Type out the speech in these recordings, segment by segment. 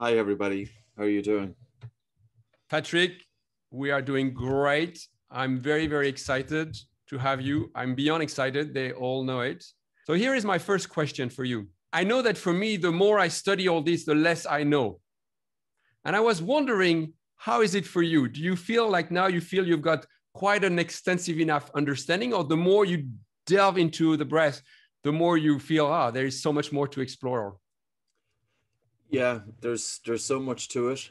Hi, everybody. How are you doing? Patrick, we are doing great. I'm very, very excited to have you. I'm beyond excited. They all know it. So here is my first question for you. I know that for me, the more I study all this, the less I know. And I was wondering, how is it for you? Do you feel like now you feel you've got quite an extensive enough understanding, or the more you delve into the breath, the more you feel, there is so much more to explore? Yeah, there's so much to it.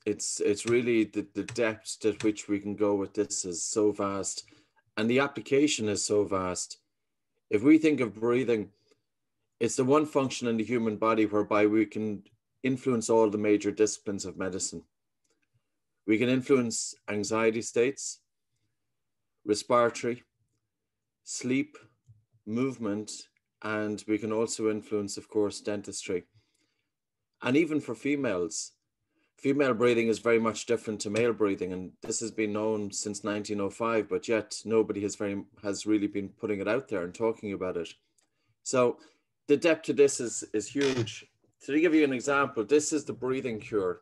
It's really the depth at which we can go with this is so vast, and the application is so vast. If we think of breathing, it's the one function in the human body whereby we can influence all the major disciplines of medicine. We can influence anxiety states, respiratory, sleep, movement, and we can also influence, of course, dentistry. And even for females, female breathing is very much different to male breathing, and this has been known since 1905, but yet nobody has really been putting it out there and talking about it. So the depth to this is huge. So to give you an example, this is the breathing cure,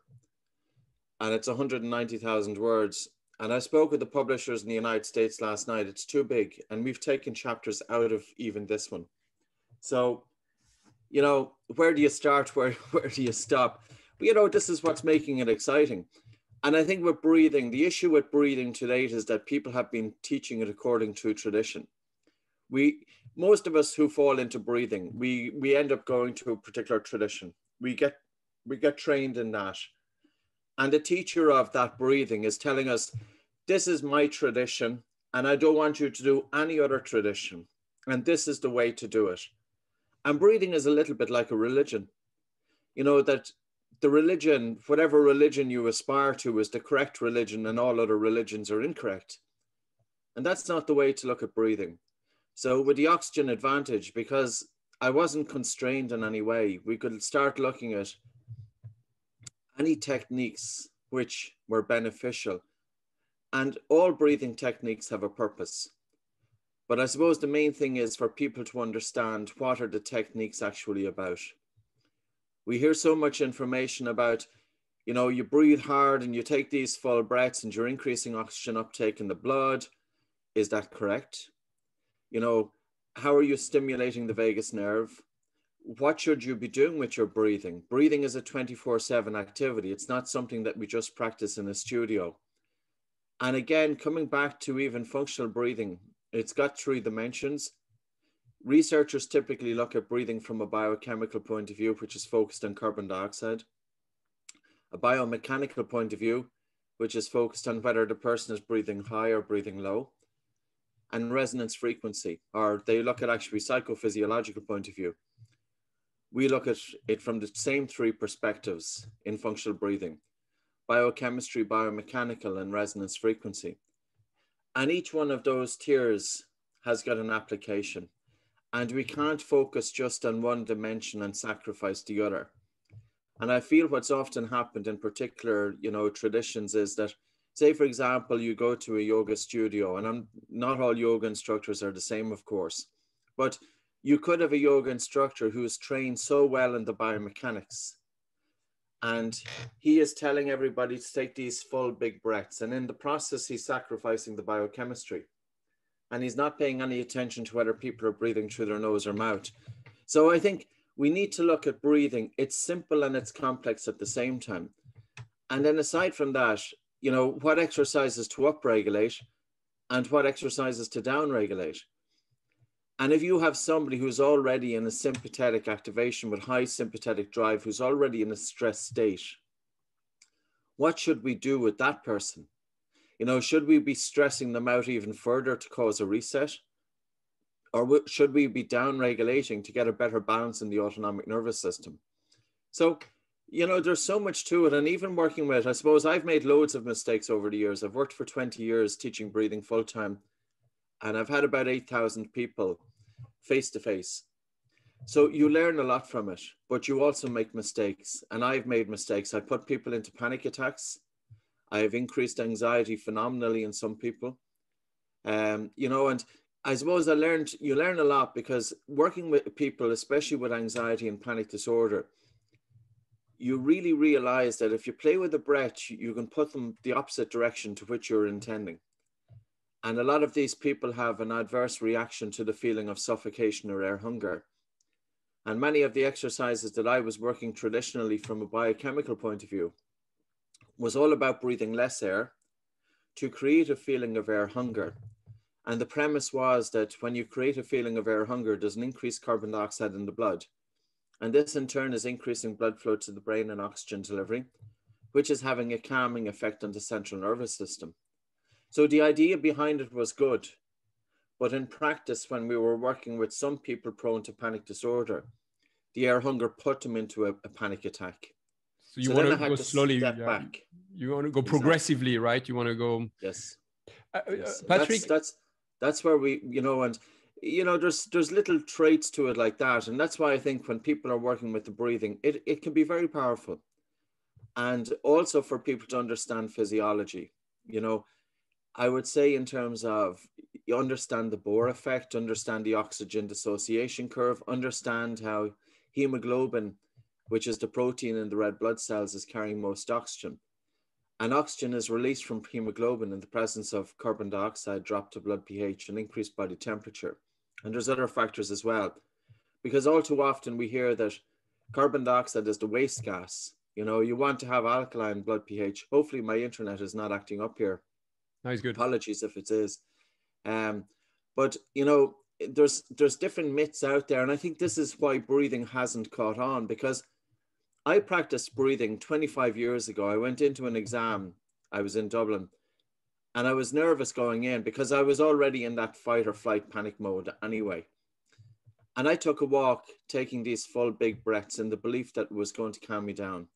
and it's 190,000 words. And I spoke with the publishers in the United States last night. It's too big, and we've taken chapters out of even this one. So, where do you start? Where do you stop? But, this is what's making it exciting. And I think with breathing, the issue with breathing to date is that people have been teaching it according to tradition. Most of us who fall into breathing, we end up going to a particular tradition. We get trained in that. And the teacher of that breathing is telling us, this is my tradition, and I don't want you to do any other tradition. And this is the way to do it. And breathing is a little bit like a religion. That the religion, whatever religion you aspire to, is the correct religion, and all other religions are incorrect. And that's not the way to look at breathing. So with the oxygen advantage, because I wasn't constrained in any way, we could start looking at any techniques which were beneficial. And all breathing techniques have a purpose. But I suppose the main thing is for people to understand what are the techniques actually about. We hear so much information about, you breathe hard and you take these full breaths and you're increasing oxygen uptake in the blood. Is that correct? How are you stimulating the vagus nerve? What should you be doing with your breathing? Breathing is a 24/7 activity. It's not something that we just practice in a studio. And again, coming back to even functional breathing, it's got 3 dimensions. Researchers typically look at breathing from a biochemical point of view, which is focused on carbon dioxide, a biomechanical point of view, which is focused on whether the person is breathing high or breathing low, and resonance frequency, or they look at actually psychophysiological point of view. We look at it from the same 3 perspectives in functional breathing: biochemistry, biomechanical, and resonance frequency. And each one of those tiers has got an application. And we can't focus just on one dimension and sacrifice the other. And I feel what's often happened in particular, traditions is that, say, for example, you go to a yoga studio, and not all yoga instructors are the same, of course, but you could have a yoga instructor who is trained so well in the biomechanics, and he is telling everybody to take these full big breaths. And in the process, he's sacrificing the biochemistry. And he's not paying any attention to whether people are breathing through their nose or mouth. So I think we need to look at breathing. It's simple and it's complex at the same time. And then aside from that, what exercises to upregulate and what exercises to downregulate. And if you have somebody who's already in a sympathetic activation with high sympathetic drive, who's already in a stress state, what should we do with that person? Should we be stressing them out even further to cause a reset? Or should we be down regulating to get a better balance in the autonomic nervous system? So, there's so much to it. And even working with, I suppose I've made loads of mistakes over the years. I've worked for 20 years teaching breathing full time, and I've had about 8,000 people face to face. So you learn a lot from it, but you also make mistakes. And I've made mistakes. I put people into panic attacks. I have increased anxiety phenomenally in some people. And I suppose you learn a lot, because working with people, especially with anxiety and panic disorder, you really realize that if you play with the breath, you can put them the opposite direction to which you're intending. And a lot of these people have an adverse reaction to the feeling of suffocation or air hunger. And many of the exercises that I was working traditionally from a biochemical point of view was all about breathing less air to create a feeling of air hunger. And the premise was that when you create a feeling of air hunger, there's an increased carbon dioxide in the blood. And this in turn is increasing blood flow to the brain and oxygen delivery, which is having a calming effect on the central nervous system. So the idea behind it was good. But in practice, when we were working with some people prone to panic disorder, the air hunger put them into a panic attack. So you want to go slowly. Step back. You want to go progressively, right? You want to go. Yes. Yes. Patrick. That's where we, and there's little traits to it like that. And that's why I think when people are working with the breathing, it can be very powerful. And also for people to understand physiology, I would say in terms of you understand the Bohr effect, understand the oxygen dissociation curve, understand how hemoglobin, which is the protein in the red blood cells, is carrying most oxygen. And oxygen is released from hemoglobin in the presence of carbon dioxide, drop to blood pH, and increased body temperature. And there's other factors as well, because all too often we hear that carbon dioxide is the waste gas. You want to have alkaline blood pH. Hopefully my internet is not acting up here. Nice, good. Apologies if it is. But, there's different myths out there. And I think this is why breathing hasn't caught on, because I practiced breathing 25 years ago. I went into an exam. I was in Dublin and I was nervous going in because I was already in that fight or flight panic mode anyway. And I took a walk, taking these full big breaths in the belief that it was going to calm me down.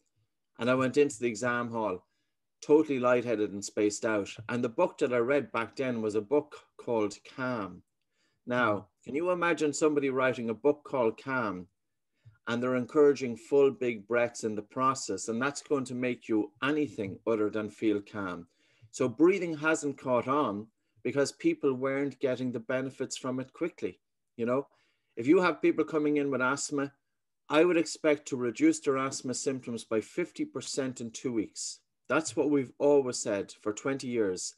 And I went into the exam hall, totally lightheaded and spaced out. And the book that I read back then was a book called Calm. Now, can you imagine somebody writing a book called Calm and they're encouraging full big breaths in the process, and that's going to make you anything other than feel calm. So breathing hasn't caught on because people weren't getting the benefits from it quickly. If you have people coming in with asthma, I would expect to reduce their asthma symptoms by 50% in 2 weeks. That's what we've always said for 20 years.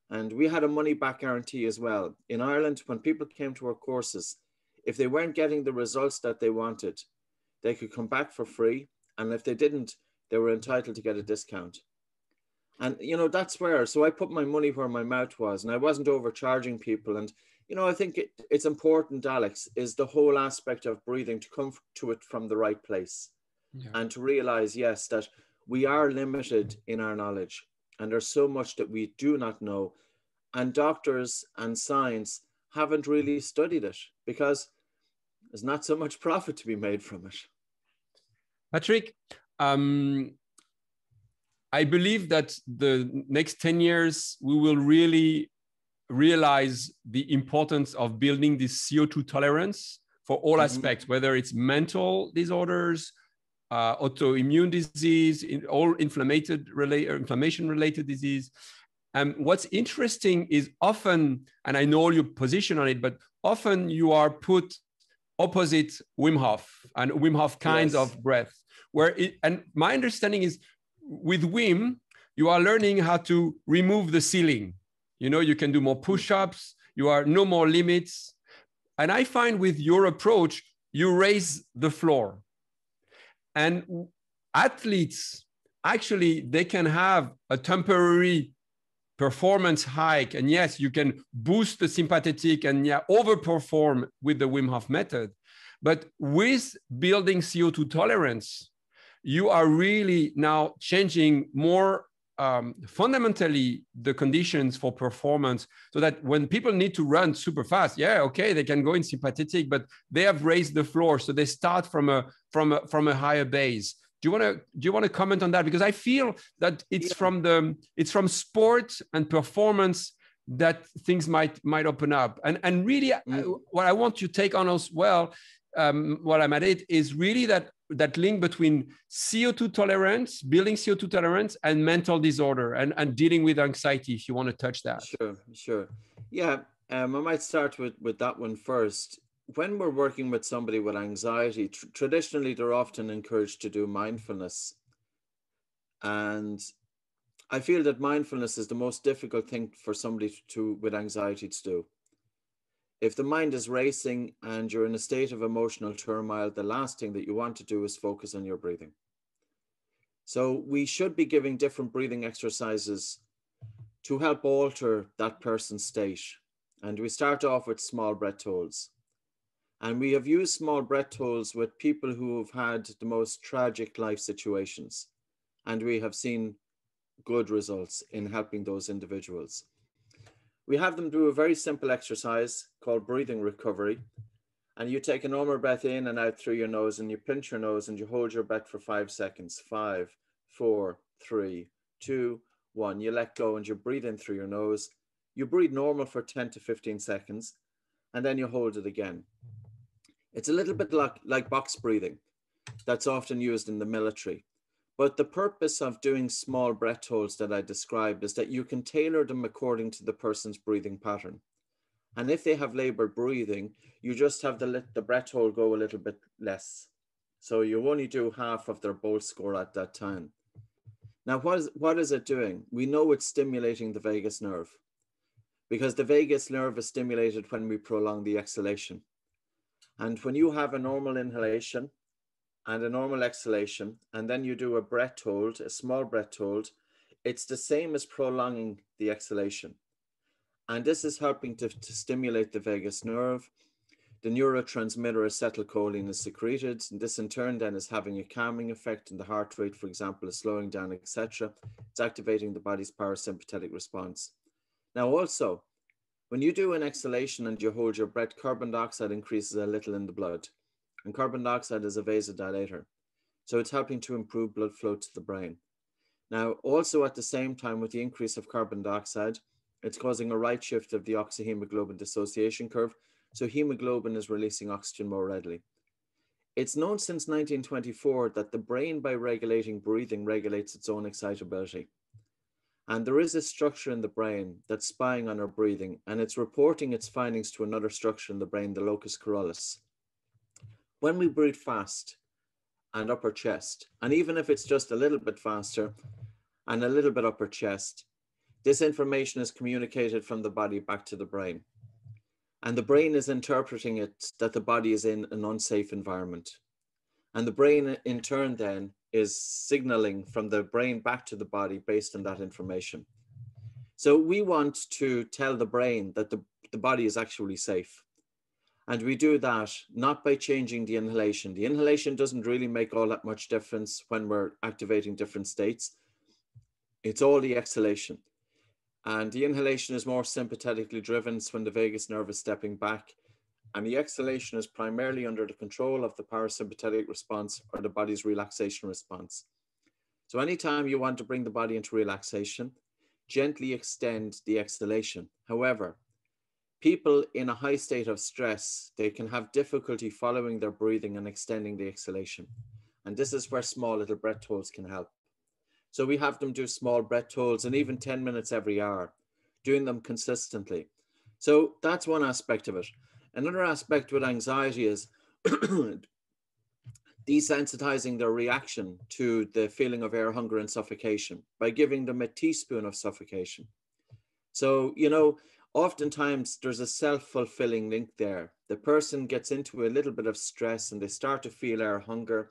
And we had a money back guarantee as well. In Ireland, when people came to our courses, if they weren't getting the results that they wanted, they could come back for free. And if they didn't, they were entitled to get a discount. And, that's where, so I put my money where my mouth was, and I wasn't overcharging people. And, I think it's important, Alex, is the whole aspect of breathing to come to it from the right place. Yeah. And to realize, yes, that we are limited in our knowledge and there's so much that we do not know. And doctors and science haven't really studied it because there's not so much profit to be made from it. Patrick, I believe that the next 10 years, we will really realize the importance of building this CO2 tolerance for all aspects, whether it's mental disorders, autoimmune disease, all inflammation-related disease. What's interesting is often, and I know your position on it, but often you are put opposite Wim Hof and Wim Hof kinds of breath. And my understanding is with Wim, you are learning how to remove the ceiling. You can do more push-ups, you are no more limits. And I find with your approach, you raise the floor. And athletes, actually, they can have a temporary performance hike. And yes, you can boost the sympathetic and overperform with the Wim Hof method. But with building CO2 tolerance, you are really now changing more fundamentally the conditions for performance, so that when people need to run super fast, they can go in sympathetic, but they have raised the floor, so they start from a higher base. Do you want to comment on that? Because I feel that it's from sport and performance that things might open up. And really, what I want to take on as well, while I'm at it, is really that link between CO2 tolerance, building CO2 tolerance, and mental disorder and dealing with anxiety, if you want to touch that. Sure. Yeah, I might start with that one first. when we're working with somebody with anxiety, traditionally, they're often encouraged to do mindfulness. And I feel that mindfulness is the most difficult thing for somebody with anxiety to do. If the mind is racing and you're in a state of emotional turmoil, the last thing that you want to do is focus on your breathing. So we should be giving different breathing exercises to help alter that person's state. And we start off with small breath holds. And we have used small breath holds with people who have had the most tragic life situations. And we have seen good results in helping those individuals. We have them do a very simple exercise called breathing recovery. And you take a normal breath in and out through your nose, and you pinch your nose and you hold your breath for 5 seconds. 5, 4, 3, 2, 1. You let go and you breathe in through your nose. You breathe normal for 10 to 15 seconds, and then you hold it again. It's a little bit like box breathing that's often used in the military. But the purpose of doing small breath holds that I described is that you can tailor them according to the person's breathing pattern. And if they have labored breathing, you just have to let the breath hold go a little bit less. So you only do half of their bolt score at that time. Now, what is it doing? We know it's stimulating the vagus nerve, because the vagus nerve is stimulated when we prolong the exhalation. And when you have a normal inhalation and a normal exhalation, and then you do a breath hold, a small breath hold, it's the same as prolonging the exhalation. And this is helping to stimulate the vagus nerve. The neurotransmitter acetylcholine is secreted, and this in turn then is having a calming effect, and the heart rate, for example, is slowing down, etc. It's activating the body's parasympathetic response. Now also, when you do an exhalation and you hold your breath, carbon dioxide increases a little in the blood. And carbon dioxide is a vasodilator. So it's helping to improve blood flow to the brain. Now, also at the same time, with the increase of carbon dioxide, it's causing a right shift of the oxyhemoglobin dissociation curve. So hemoglobin is releasing oxygen more readily. It's known since 1924 that the brain, by regulating breathing, regulates its own excitability. And there is a structure in the brain that's spying on our breathing, and it's reporting its findings to another structure in the brain, the locus coeruleus. When we breathe fast and upper chest, and even if it's just a little bit faster and a little bit upper chest, this information is communicated from the body back to the brain. And the brain is interpreting it that the body is in an unsafe environment. And the brain in turn then is signaling from the brain back to the body based on that information. So we want to tell the brain that the body is actually safe. And we do that not by changing the inhalation. The inhalation doesn't really make all that much difference when we're activating different states. It's all the exhalation. And the inhalation is more sympathetically driven when the vagus nerve is stepping back. And the exhalation is primarily under the control of the parasympathetic response, or the body's relaxation response. So anytime you want to bring the body into relaxation, gently extend the exhalation. However, people in a high state of stress, they can have difficulty following their breathing and extending the exhalation. And this is where small little breath holds can help. So we have them do small breath holds, and even 10 minutes every hour, doing them consistently. So that's one aspect of it. Another aspect with anxiety is desensitizing their reaction to the feeling of air hunger and suffocation by giving them a teaspoon of suffocation. So, oftentimes there's a self-fulfilling link there. The person gets into a little bit of stress and they start to feel air hunger.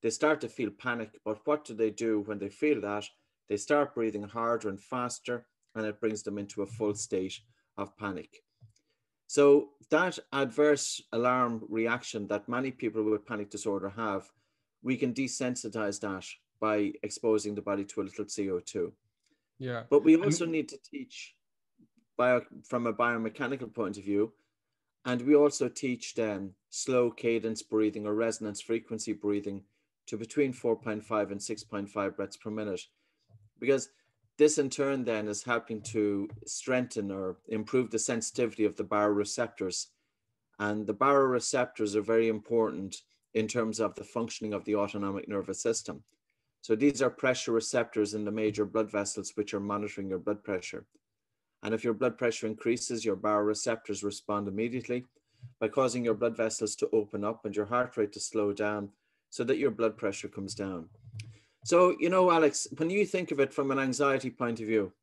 They start to feel panic. But what do when they feel that? They start breathing harder and faster, and it brings them into a full state of panic. So that adverse alarm reaction that many people with panic disorder have, we can desensitize that by exposing the body to a little CO2. Yeah. But we also need to teach from a biomechanical point of view, and we also teach them slow cadence breathing or resonance frequency breathing to between 4.5 and 6.5 breaths per minute, because this in turn then is helping to strengthen or improve the sensitivity of the baroreceptors. And the baroreceptors are very important in terms of the functioning of the autonomic nervous system. So these are pressure receptors in the major blood vessels, which are monitoring your blood pressure. And if your blood pressure increases, your baroreceptors respond immediately. by causing your blood vessels to open up and your heart rate to slow down so that your blood pressure comes down. So, you know, Alex, when you think of it from an anxiety point of view,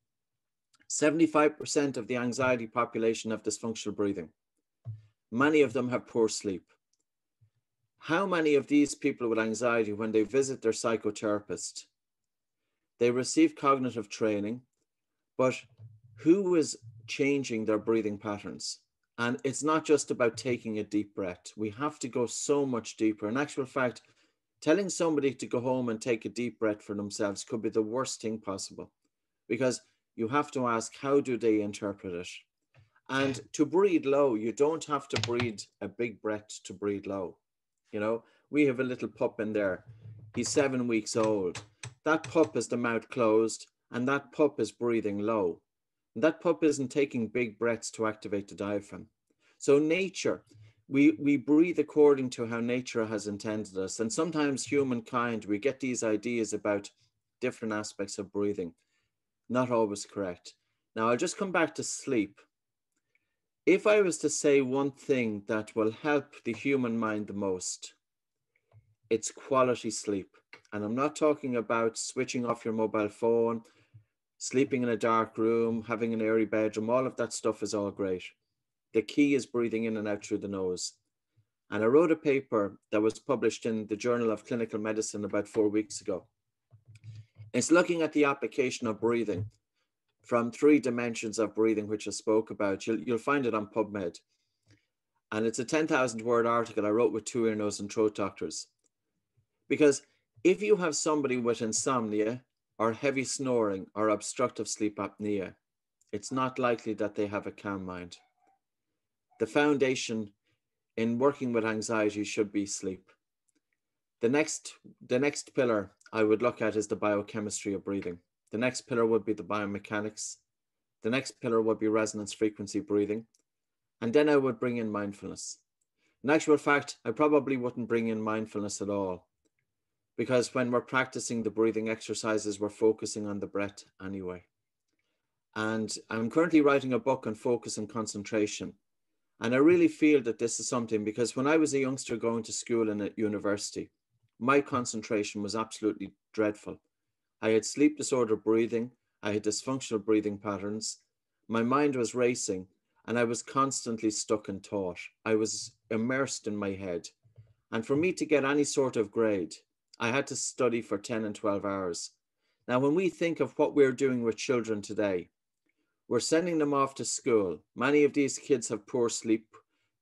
75% of the anxiety population have dysfunctional breathing. Many of them have poor sleep. How many of these people with anxiety, when they visit their psychotherapist, they receive cognitive training, but who is changing their breathing patterns? And it's not just about taking a deep breath. We have to go so much deeper. In actual fact, telling somebody to go home and take a deep breath for themselves could be the worst thing possible, because you have to ask, how do they interpret it? And to breathe low, you don't have to breathe a big breath to breathe low. You know, we have a little pup in there. He's 7 weeks old. That pup has the mouth closed, and that pup is breathing low. And that pup isn't taking big breaths to activate the diaphragm. So nature, we breathe according to how nature has intended us. And sometimes humankind, we get these ideas about different aspects of breathing. Not always correct. Now, I'll just come back to sleep. If I was to say one thing that will help the human mind the most, it's quality sleep. And I'm not talking about switching off your mobile phone, sleeping in a dark room, having an airy bedroom. All of that stuff is all great. The key is breathing in and out through the nose. And I wrote a paper that was published in the Journal of Clinical Medicine about 4 weeks ago. It's looking at the application of breathing from 3 dimensions of breathing, which I spoke about. You'll find it on PubMed. And it's a 10,000 word article I wrote with 2 ear, nose and throat doctors. Because if you have somebody with insomnia or heavy snoring or obstructive sleep apnea, it's not likely that they have a calm mind. The foundation in working with anxiety should be sleep. The next pillar I would look at is the biochemistry of breathing. The next pillar would be the biomechanics. The next pillar would be resonance frequency breathing. And then I would bring in mindfulness. In actual fact, I probably wouldn't bring in mindfulness at all, because when we're practicing the breathing exercises, we're focusing on the breath anyway. And I'm currently writing a book on focus and concentration. And I really feel that this is something, because when I was a youngster going to school and at university, my concentration was absolutely dreadful. I had sleep disorder breathing. I had dysfunctional breathing patterns. My mind was racing and I was constantly stuck in thought. I was immersed in my head. And for me to get any sort of grade, I had to study for 10 and 12 hours. Now, when we think of what we're doing with children today, we're sending them off to school. Many of these kids have poor sleep.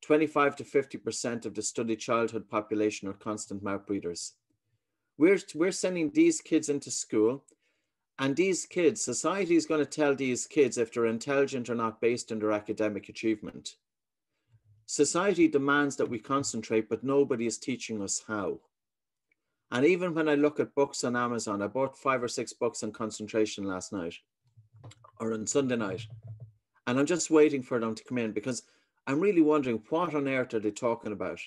25 to 50% of the studied childhood population are constant mouth breathers. We're sending these kids into school, and these kids, society is going to tell these kids if they're intelligent or not based on their academic achievement. Society demands that we concentrate, but nobody is teaching us how. And even when I look at books on Amazon, I bought 5 or 6 books on concentration last night or on Sunday night. And I'm just waiting for them to come in, because I'm really wondering, what on earth are they talking about?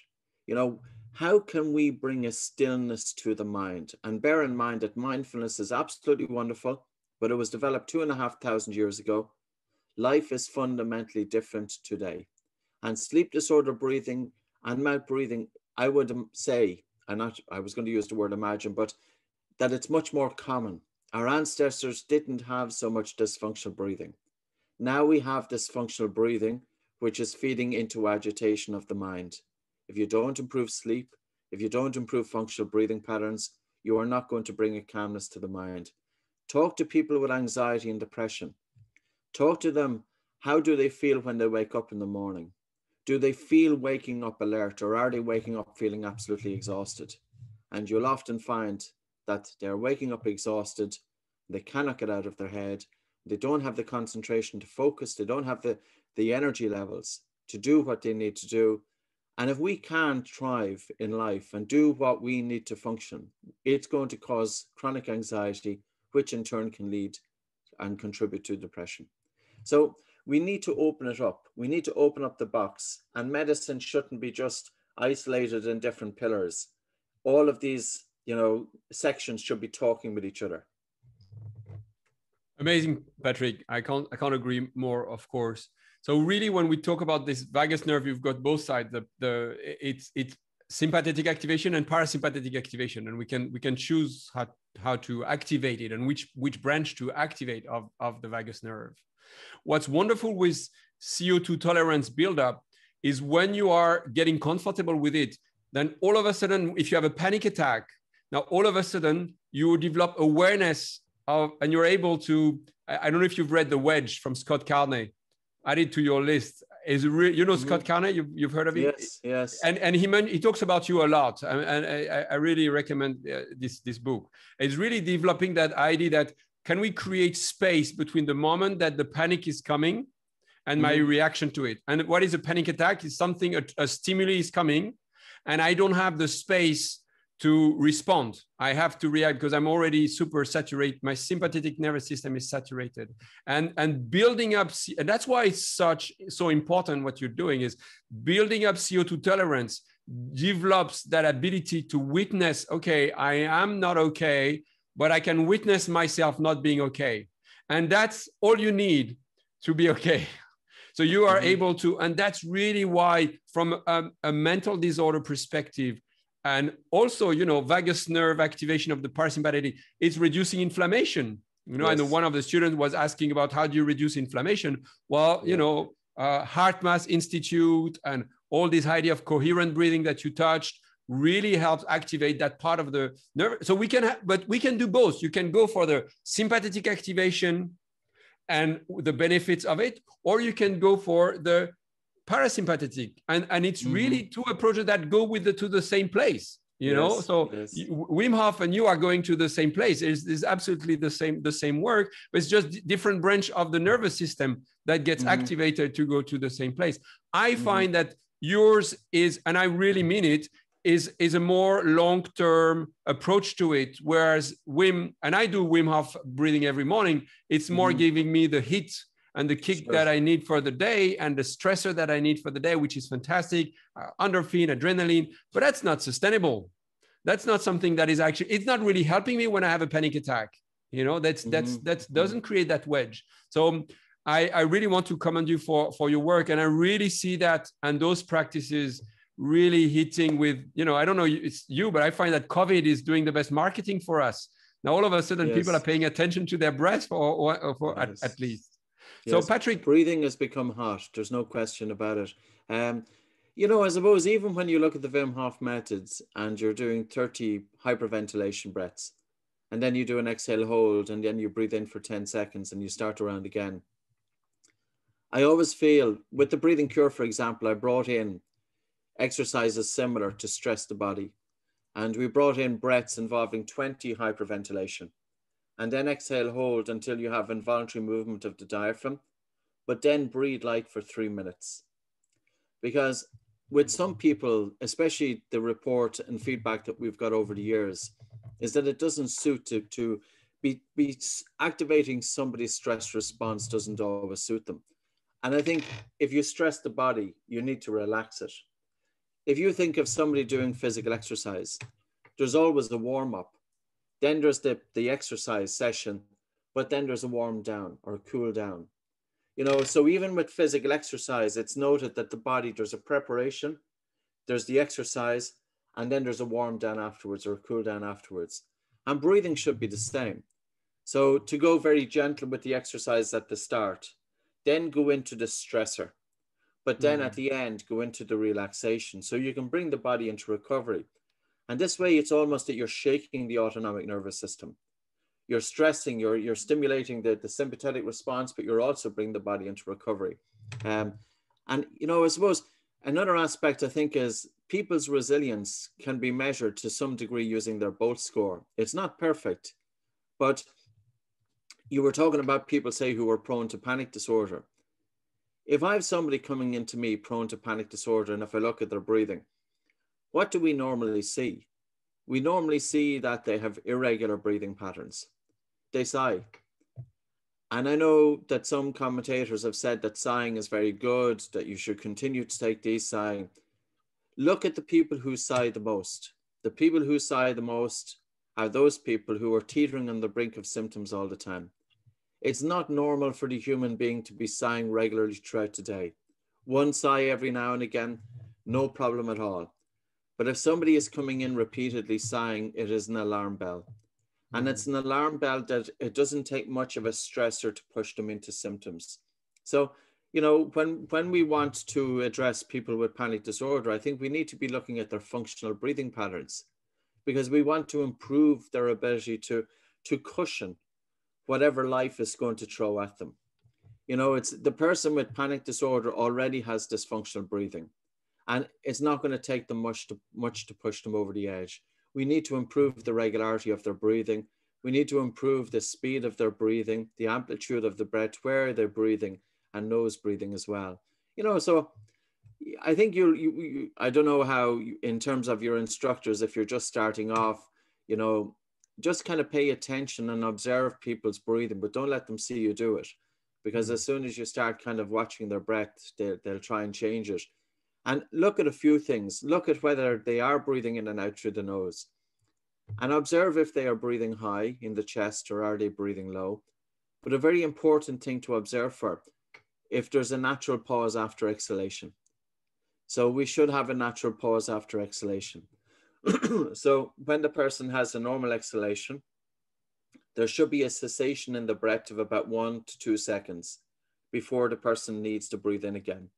You know, how can we bring a stillness to the mind? And bear in mind that mindfulness is absolutely wonderful, but it was developed 2,500 years ago. Life is fundamentally different today. And sleep disorder breathing and mouth breathing, I would say, I was going to use the word imagine, but that it's much more common. Our ancestors didn't have so much dysfunctional breathing. Now we have dysfunctional breathing, which is feeding into agitation of the mind. If you don't improve sleep, if you don't improve functional breathing patterns, you are not going to bring a calmness to the mind. Talk to people with anxiety and depression. Talk to them. How do they feel when they wake up in the morning? Do they feel waking up alert, or are they waking up feeling absolutely exhausted? And you'll often find that they're waking up exhausted. They cannot get out of their head. They don't have the concentration to focus. They don't have the energy levels to do what they need to do. And if we can't thrive in life and do what we need to function, it's going to cause chronic anxiety, which in turn can lead and contribute to depression. So we need to open it up. We need to open up the box, and medicine shouldn't be just isolated in different pillars. All of these, sections should be talking with each other. Amazing, Patrick. I can't agree more, of course. So really, when we talk about this vagus nerve, you've got both sides. It's sympathetic activation and parasympathetic activation, and we can choose how to activate it and which branch to activate of the vagus nerve. What's wonderful with CO2 tolerance buildup is when you are getting comfortable with it, then all of a sudden, if you have a panic attack, now all of a sudden you develop awareness of, and you're able to, I don't know if you've read The Wedge from Scott Carney, add it to your list. Scott Carney, you've heard of him? Yes. And he talks about you a lot. And I really recommend this book. It's really developing that idea that can we create space between the moment that the panic is coming and my reaction to it? And what is a panic attack? Is something, a stimuli is coming and I don't have the space to respond. I have to react because I'm already super saturated. My sympathetic nervous system is saturated, and building up. And that's why it's so important. What you're doing is building up CO2 tolerance develops that ability to witness, okay, I am not okay, but I can witness myself not being okay. And that's all you need to be okay. So you are able to, and that's really why from a mental disorder perspective, and also, vagus nerve activation of the parasympathetic, it's reducing inflammation. And one of the students was asking about how do you reduce inflammation? Well, Heart Math Institute and all this idea of coherent breathing that you touched really helps activate that part of the nerve. So we can do both. You can go for the sympathetic activation and the benefits of it, or you can go for the parasympathetic, and it's really two approaches that go to the same place, so Wim Hof and you are going to the same place. It's absolutely the same work, but it's just different branch of the nervous system that gets activated to go to the same place. I find that yours is, and I really mean it, is a more long-term approach to it, whereas and I do Wim Hof breathing every morning, it's more giving me the hit and the kick that I need for the day and the stressor that I need for the day, which is fantastic, endorphin, adrenaline, but that's not sustainable. That's not something that is actually, it's not really helping me when I have a panic attack. That doesn't create that wedge. So I really want to commend you for your work. And I really see that, and those practices really hitting with, I don't know, it's you, but I find that COVID is doing the best marketing for us. Now, all of a sudden, people are paying attention to their breath at least. So Patrick, breathing has become hot. There's no question about it. I suppose even when you look at the Wim Hof methods and you're doing 30 hyperventilation breaths, and then you do an exhale hold, and then you breathe in for 10 seconds and you start around again. I always feel with the breathing cure, for example, I brought in exercises similar to stress the body. And we brought in breaths involving 20 hyperventilation. And then exhale, hold until you have involuntary movement of the diaphragm, but then breathe light for 3 minutes. Because with some people, especially the report and feedback that we've got over the years, is that it doesn't suit to be activating somebody's stress response doesn't always suit them. And I think if you stress the body, you need to relax it. If you think of somebody doing physical exercise, there's always a warm up. Then there's the exercise session, but then there's a warm down or a cool down. So even with physical exercise, it's noted that the body, there's a preparation, there's the exercise, and then there's a warm down afterwards or a cool down afterwards. And breathing should be the same. So to go very gentle with the exercise at the start, then go into the stressor, but then at the end, go into the relaxation. So you can bring the body into recovery. And this way, it's almost that you're shaking the autonomic nervous system. You're stressing, you're stimulating the sympathetic response, but you're also bringing the body into recovery. I suppose another aspect I think is people's resilience can be measured to some degree using their BOLT score. It's not perfect, but you were talking about people, say, who are prone to panic disorder. If I have somebody coming into me prone to panic disorder, and if I look at their breathing, what do we normally see? We normally see that they have irregular breathing patterns. They sigh. And I know that some commentators have said that sighing is very good, that you should continue to take these sighing. Look at the people who sigh the most. The people who sigh the most are those people who are teetering on the brink of symptoms all the time. It's not normal for the human being to be sighing regularly throughout the day. One sigh every now and again, no problem at all. But if somebody is coming in repeatedly sighing, it is an alarm bell. And it's an alarm bell that it doesn't take much of a stressor to push them into symptoms. So, you know, when we want to address people with panic disorder, I think we need to be looking at their functional breathing patterns, because we want to improve their ability to cushion whatever life is going to throw at them. You know, it's the person with panic disorder already has dysfunctional breathing, and it's not going to take them much to push them over the edge. We need to improve the regularity of their breathing. We need to improve the speed of their breathing, the amplitude of the breath, where they're breathing, and nose breathing as well. You know, so I think I don't know how, in terms of your instructors, if you're just starting off, you know, just kind of pay attention and observe people's breathing, but don't let them see you do it. Because as soon as you start kind of watching their breath, they'll try and change it. And look at a few things. Look at whether they are breathing in and out through the nose. And observe if they are breathing high in the chest or are they breathing low. But a very important thing to observe for, if there's a natural pause after exhalation. So we should have a natural pause after exhalation. So when the person has a normal exhalation, there should be a cessation in the breath of about 1 to 2 seconds before the person needs to breathe in again.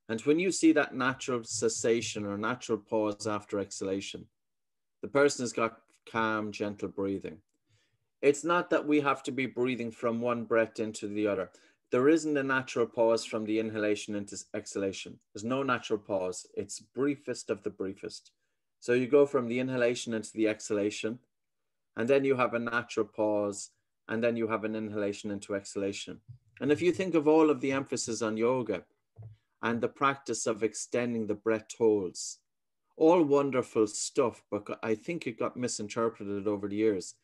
And when you see that natural cessation or natural pause after exhalation, the person has got calm, gentle breathing. It's not that we have to be breathing from one breath into the other. There isn't a natural pause from the inhalation into exhalation. There's no natural pause. It's briefest of the briefest. So you go from the inhalation into the exhalation, and then you have a natural pause, and then you have an inhalation into exhalation. And if you think of all of the emphasis on yoga and the practice of extending the breath holds, all wonderful stuff, but I think it got misinterpreted over the years.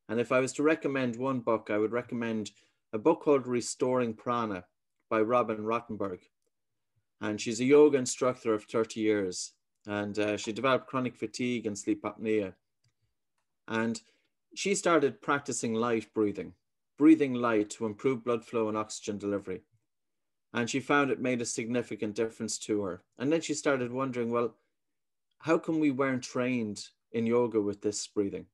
And if I was to recommend one book, I would recommend a book called Restoring Prana by Robin Rottenberg. And she's a yoga instructor of 30 years. And she developed chronic fatigue and sleep apnea. And she started practicing light breathing light to improve blood flow and oxygen delivery. And she found it made a significant difference to her. And then she started wondering, well, how come we weren't trained in yoga with this breathing?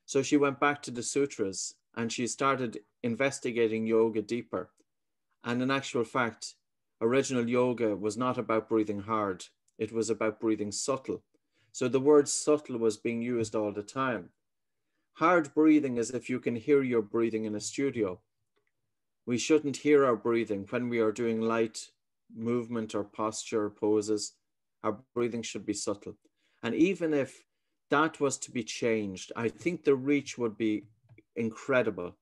So she went back to the sutras and she started investigating yoga deeper. And in actual fact, original yoga was not about breathing hard. It was about breathing subtle. So the word subtle was being used all the time. Hard breathing is if you can hear your breathing in a studio. We shouldn't hear our breathing when we are doing light movement or posture or poses. Our breathing should be subtle. And even if that was to be changed, I think the reach would be incredible,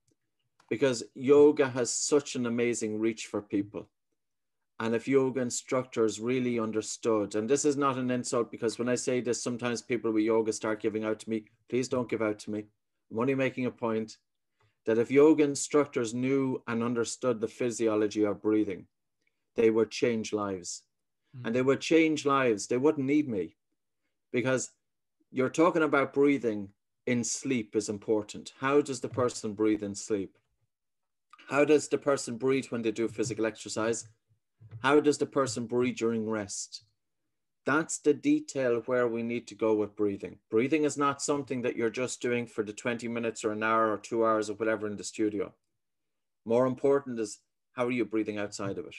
because yoga has such an amazing reach for people. And if yoga instructors really understood, and this is not an insult, because when I say this, sometimes people with yoga start giving out to me. Please don't give out to me. I'm only making a point that if yoga instructors knew and understood the physiology of breathing, they would change lives. And they would change lives. They wouldn't need me, because you're talking about breathing in sleep is important. How does the person breathe in sleep? How does the person breathe when they do physical exercise? How does the person breathe during rest? That's the detail where we need to go with breathing. Breathing is not something that you're just doing for the 20 minutes or an hour or 2 hours or whatever in the studio. More important is, how are you breathing outside of it?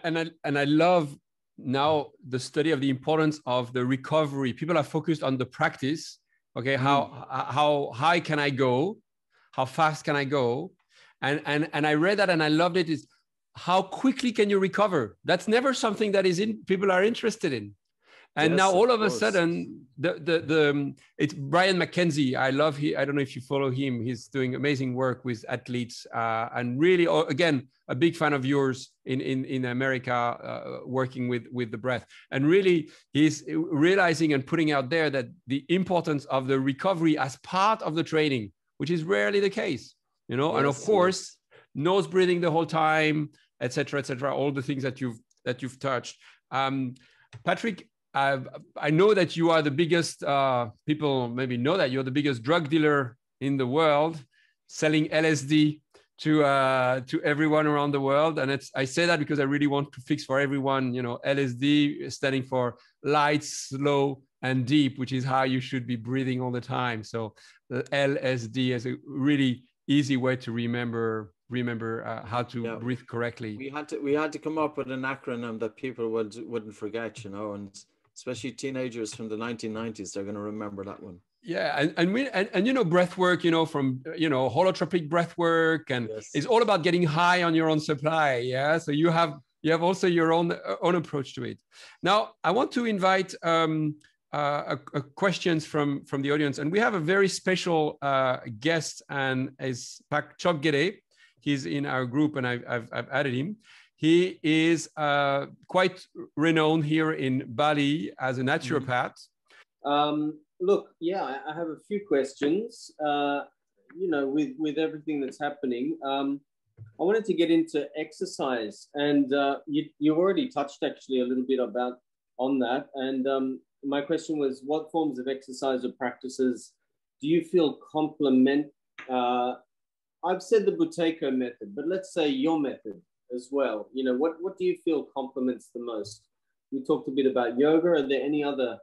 And I love now the study of the importance of the recovery. People are focused on the practice. Okay, how high can I go? How fast can I go? And I read that and I loved it. Is how quickly can you recover? That's never something that people are interested in. And yes, now all of a sudden, it's Brian McKenzie. I love him. I don't know if you follow him. He's doing amazing work with athletes, and really, again, a big fan of yours in America, working with the breath. And really, he's realizing and putting out there that the importance of the recovery as part of the training, which is rarely the case, you know. Yes, and of course, nose breathing the whole time, etc., all the things that you've touched. Patrick, I know that you are the biggest, people maybe know that you're the biggest drug dealer in the world, selling LSD to everyone around the world. And I say that because I really want to fix for everyone, LSD standing for light, slow, and deep, which is how you should be breathing all the time. So the LSD is a really easy way to remember how to breathe correctly. We had to come up with an acronym that people wouldn't forget, and especially teenagers from the 1990s, they're going to remember that one. Yeah, and breath work, from holotropic breath work, and yes. It's all about getting high on your own supply. Yeah, so you have also your own approach to it. Now, I want to invite questions from the audience, and we have a very special guest, and is Patrick McKeown. He's in our group, and I've added him. He is quite renowned here in Bali as a naturopath. Look, yeah, I have a few questions. With everything that's happening, I wanted to get into exercise, and you already touched actually a little bit on that. And my question was, what forms of exercise or practices do you feel complement? I've said the Buteyko method, but let's say your method as well. What do you feel complements the most? We talked a bit about yoga. Are there any other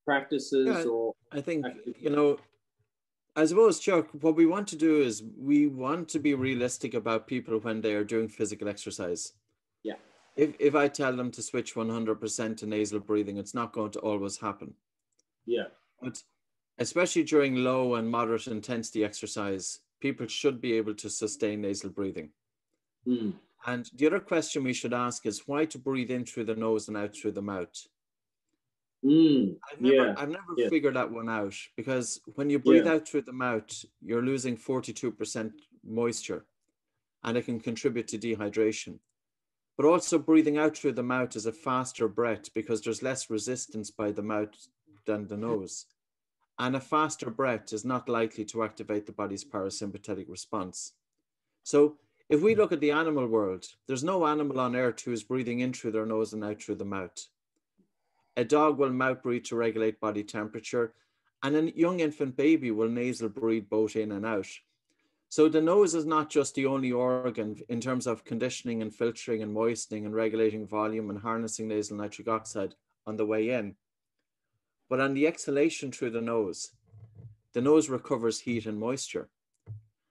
practices or I think I suppose, Chuck, what we want to do is we want to be realistic about people when they are doing physical exercise. Yeah. If I tell them to switch 100% to nasal breathing, it's not going to always happen. Yeah. But especially during low and moderate intensity exercise, people should be able to sustain nasal breathing. And the other question we should ask is why to breathe in through the nose and out through the mouth. I've never figured that one out, because when you breathe out through the mouth, you're losing 42% moisture, and it can contribute to dehydration. But also breathing out through the mouth is a faster breath because there's less resistance by the mouth than the nose. And a faster breath is not likely to activate the body's parasympathetic response. So if we look at the animal world, there's no animal on earth who is breathing in through their nose and out through the mouth. A dog will mouth breathe to regulate body temperature, and a young infant baby will nasal breathe both in and out. So the nose is not just the only organ in terms of conditioning and filtering and moistening and regulating volume and harnessing nasal nitric oxide on the way in. But on the exhalation through the nose recovers heat and moisture.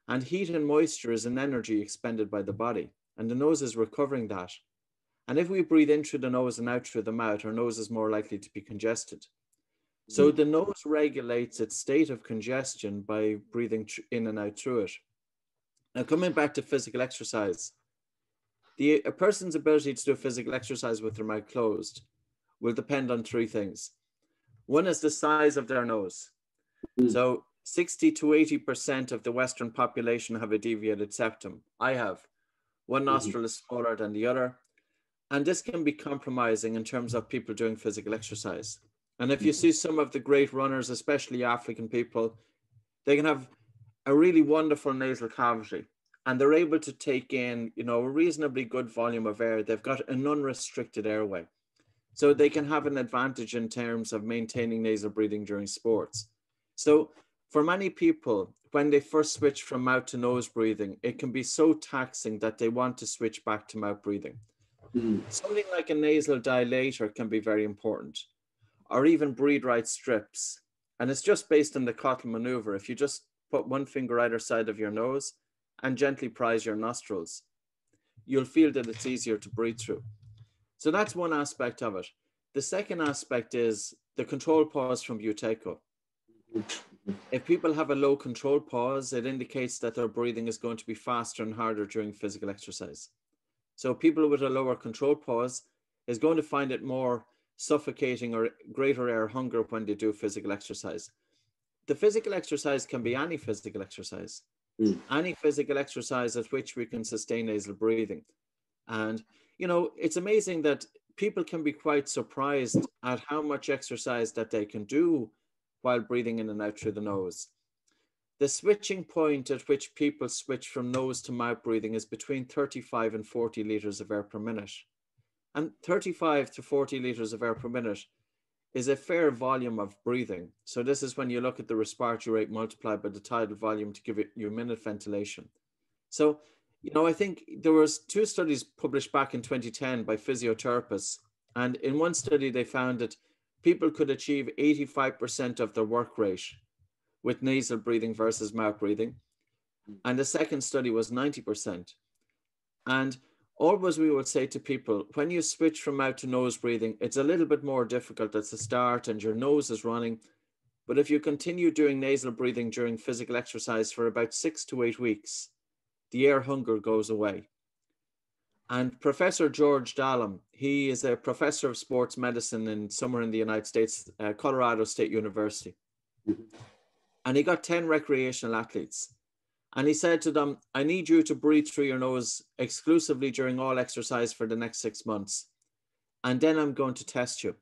And heat and moisture is an energy expended by the body, and the nose is recovering that. And if we breathe in through the nose and out through the mouth, our nose is more likely to be congested. So the nose regulates its state of congestion by breathing in and out through it. Now, coming back to physical exercise, a person's ability to do physical exercise with their mouth closed will depend on three things. One is the size of their nose. So 60 to 80% of the Western population have a deviated septum. I have. One nostril is smaller than the other. And this can be compromising in terms of people doing physical exercise. And if you see some of the great runners, especially African people, they can have a really wonderful nasal cavity, and they're able to take in, a reasonably good volume of air. They've got an unrestricted airway. So they can have an advantage in terms of maintaining nasal breathing during sports. So for many people, when they first switch from mouth to nose breathing, it can be so taxing that they want to switch back to mouth breathing. Something like a nasal dilator can be very important, or even breathe right strips. And it's just based on the Cottle maneuver. If you just put one finger either side of your nose and gently prise your nostrils, you'll feel that it's easier to breathe through. So that's one aspect of it. The second aspect is the control pause from Buteyko. If people have a low control pause, it indicates that their breathing is going to be faster and harder during physical exercise. So people with a lower control pause is going to find it more suffocating or greater air hunger when they do physical exercise. The physical exercise can be any physical exercise, any physical exercise at which we can sustain nasal breathing. And, it's amazing that people can be quite surprised at how much exercise that they can do while breathing in and out through the nose. The switching point at which people switch from nose to mouth breathing is between 35 and 40 liters of air per minute. And 35 to 40 liters of air per minute is a fair volume of breathing. So this is when you look at the respiratory rate multiplied by the tidal volume to give you minute ventilation. So, you know, I think there was 2 studies published back in 2010 by physiotherapists. And in one study, they found that people could achieve 85% of their work rate with nasal breathing versus mouth breathing. And the second study was 90%. And always we would say to people, when you switch from mouth to nose breathing, it's a little bit more difficult at the start and your nose is running. But if you continue doing nasal breathing during physical exercise for about 6 to 8 weeks, the air hunger goes away. And Professor George Dallam, he is a professor of sports medicine somewhere in the United States, Colorado State University. And he got 10 recreational athletes. And he said to them, I need you to breathe through your nose exclusively during all exercise for the next 6 months. And then I'm going to test you.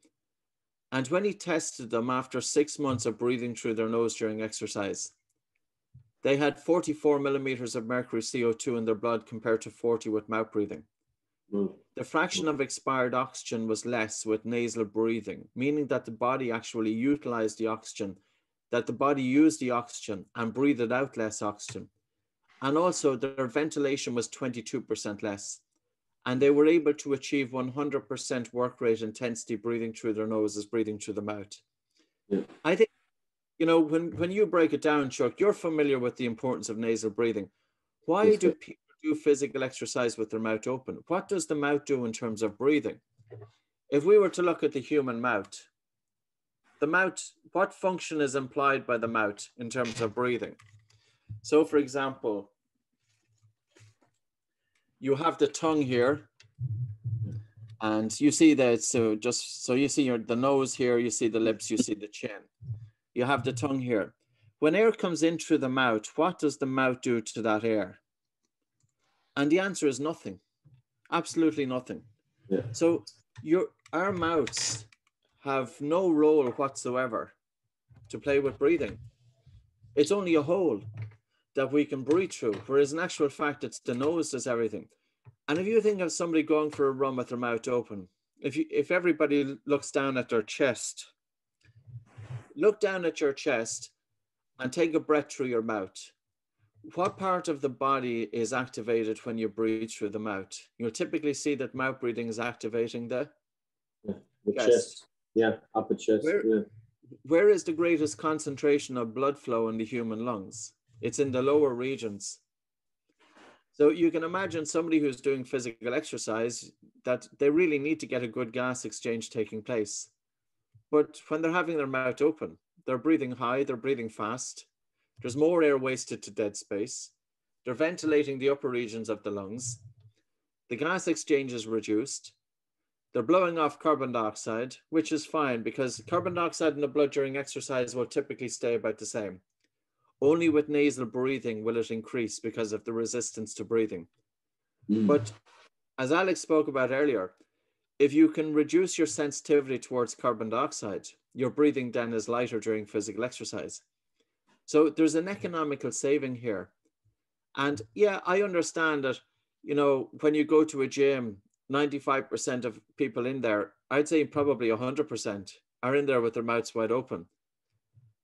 And when he tested them after 6 months of breathing through their nose during exercise, they had 44 millimeters of mercury CO2 in their blood compared to 40 with mouth breathing. The fraction of expired oxygen was less with nasal breathing, meaning that the body actually utilized the oxygen, that the body used the oxygen and breathed out less oxygen. And also their ventilation was 22% less. And they were able to achieve 100% work rate intensity breathing through their nose as breathing through the mouth. Yeah. I think, you know, when you break it down, Chuck, you're familiar with the importance of nasal breathing. Why do people do physical exercise with their mouth open? What does the mouth do in terms of breathing? If we were to look at the human mouth, what function is implied by the mouth in terms of breathing? So, for example, you have the tongue here, and you see that, so you see the nose here, you see the lips, you see the chin. You have the tongue here. When air comes in through the mouth, what does the mouth do to that air? And the answer is nothing, absolutely nothing. Yeah. So our mouths have no role whatsoever to play with breathing. It's only a hole that we can breathe through, whereas in actual fact, it's the nose does everything. And if you think of somebody going for a run with their mouth open, if everybody looks down at their chest, look down at your chest and take a breath through your mouth. What part of the body is activated when you breathe through the mouth? You'll typically see that mouth breathing is activating the chest. Yeah, upper chest. Where is the greatest concentration of blood flow in the human lungs? It's in the lower regions. So you can imagine somebody who's doing physical exercise that they really need to get a good gas exchange taking place. But when they're having their mouth open, they're breathing high, they're breathing fast. There's more air wasted to dead space. They're ventilating the upper regions of the lungs. The gas exchange is reduced. They're blowing off carbon dioxide, which is fine because carbon dioxide in the blood during exercise will typically stay about the same. Only with nasal breathing will it increase because of the resistance to breathing. But as Alex spoke about earlier, if you can reduce your sensitivity towards carbon dioxide, your breathing then is lighter during physical exercise. So there's an economical saving here. And yeah, I understand that, you know, when you go to a gym, 95% of people in there, I'd say probably 100% are in there with their mouths wide open.